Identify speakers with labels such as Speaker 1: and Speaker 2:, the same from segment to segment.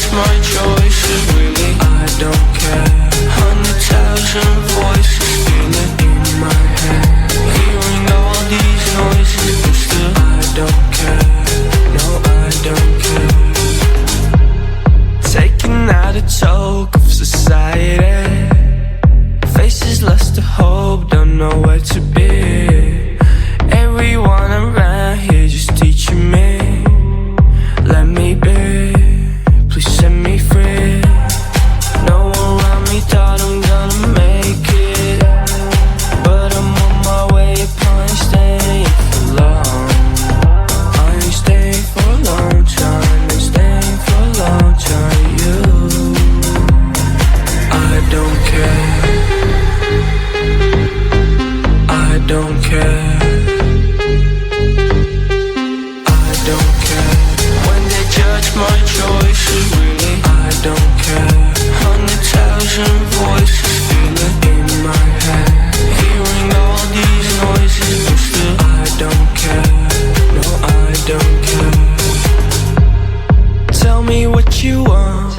Speaker 1: judge my choices, really I don't care. 100,000 voices spinning in my head, hearing all these noises, but still I don't care. No, I don't care. Taking out a toke of society, faces lost to hope, don't know where to be. Everyone around here just teaching me, let me be, please set me free. No one around me thought I'm gonna make it, but I'm on my way up, I ain't staying for long. I ain't staying for a long time, I'm staying for a long time. You, I don't care, I don't care, I don't care. When they judge my choices, really I don't care. 100,000 voices spinning in my head, hearing all these noises, but still I don't care. No, I don't care. Tell me what you want,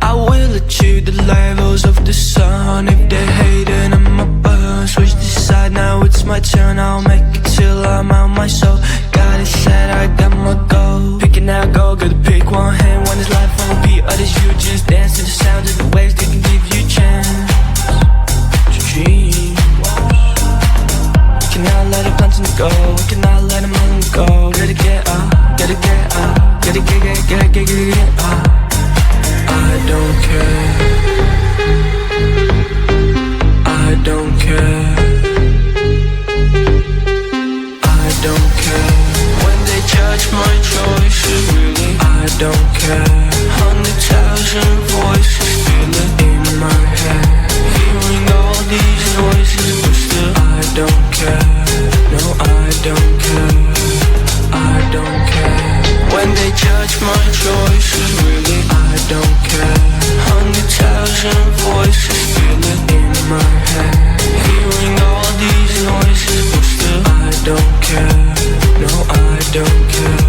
Speaker 1: I will achieve the levels of the sun. If they're hating on my burn, switch the side, now it's my turn. I'll make it till I'm out my soul. Got it set, I got my goal. Picking out gold, gotta pick one hand. One is life on beat, others you just dance to the sound of the waves. They can give you a chance to dream. We cannot let it plunge and go, we cannot let them all go. Gotta get up, gotta get up, gotta get up. I don't care, I don't care, I don't care. When they judge my choices, really I don't care. 100,000 voices spinning in my head, hearing all these noises, but still I don't care. No, I don't care, I don't care. When they judge my choices, really I don't care. 100,000 voices spinning in my head, hearing all these noises, but still I don't care. No, I don't care.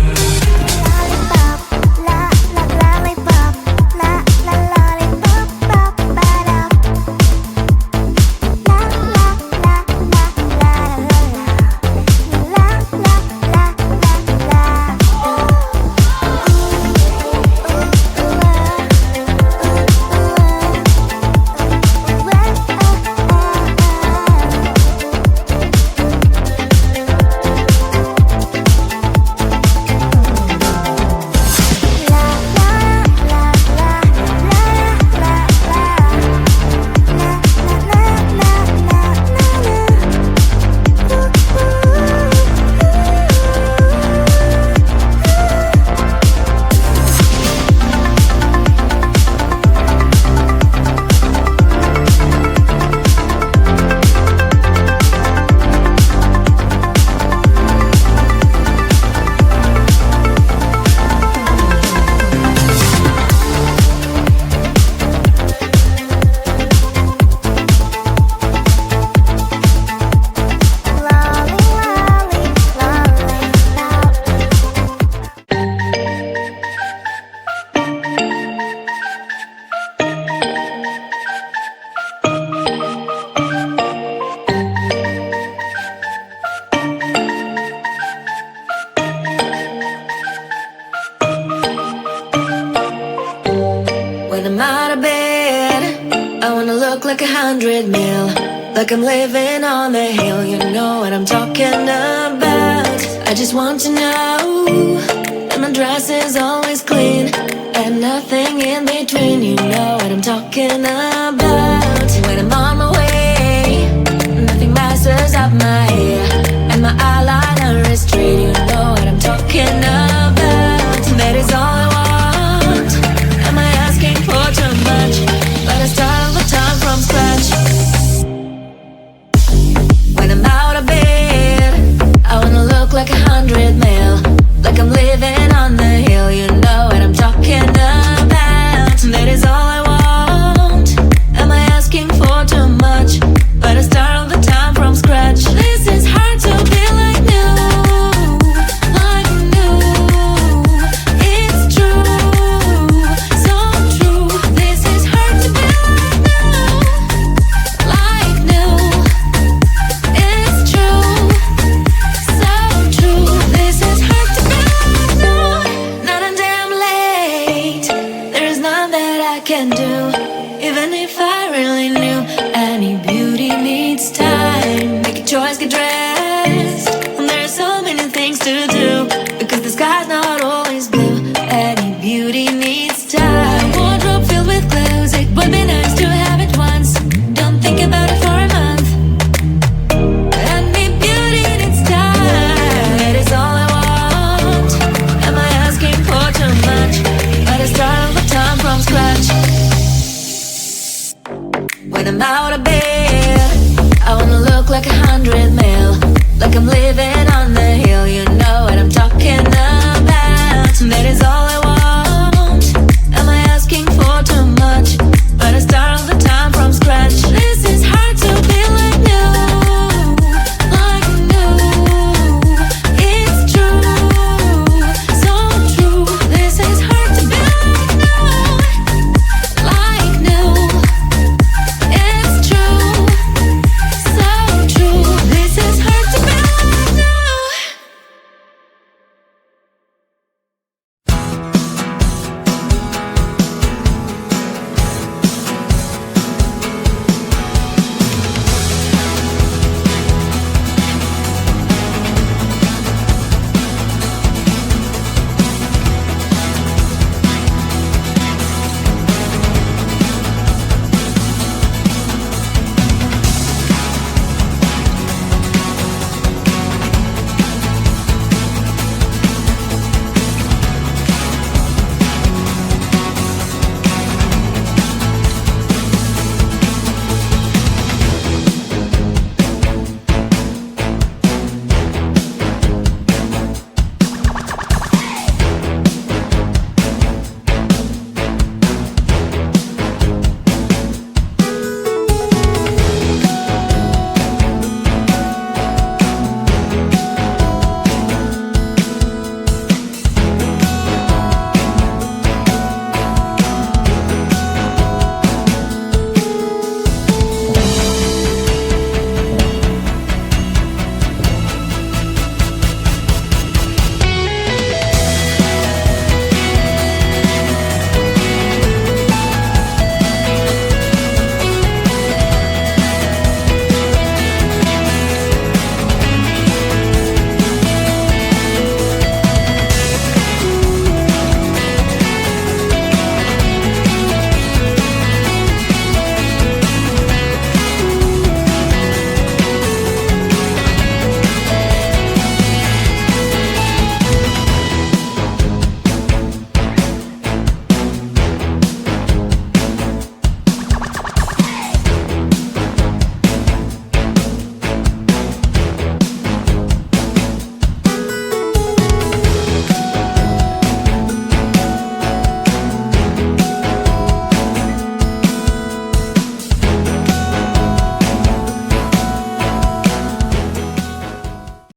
Speaker 2: like 100 mil, like I'm living on the hill. You know what I'm talking about. I just want to know that my dress is always clean and nothing in between. You know what I'm talking about. When I'm on my way, nothing messes up my hair, and my eyeliner is straight. You know what I'm talking about. That is all I want. Am I asking for too much? But I start all the time from scratch. When I'm out of bed, I wanna look like 100 mil, like I'm living on the hill. You know what I'm talking about. That is all I want. Am I asking for too much? But I start all the time from scratch. This is hard to be like new, like new. I'm out of bed. I wanna look like 100 mil, like I'm living on the hill. You know what I'm talking about. That is all I want.